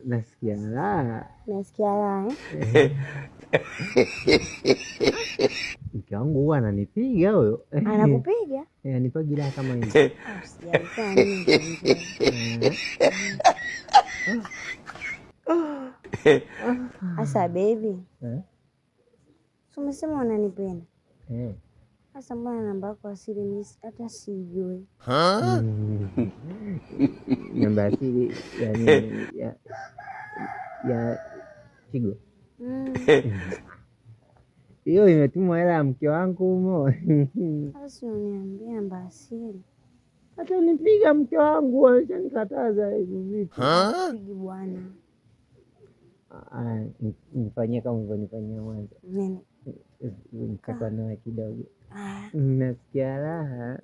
Nasikia raha. Nasikia raha Mke wangu huwa ananipiga huyo. Anakupiga? Anipagi raha kama hivi. Asa baby, si umesema unanipenda? Sasa mbona namba yako asili mimi hata sijui? Namba asili yani ya Tigo. Hiyo imetumwa hela ya mke wangu humo. Sasa uniambia namba asili. Hata nipiga mke wangu alishanikataza hivi vitu. Pigi bwana. Nifanyie kama ulivyonifanyia mwanzo. Nini? Nikatwa nawe kidogo. Nasikia raha.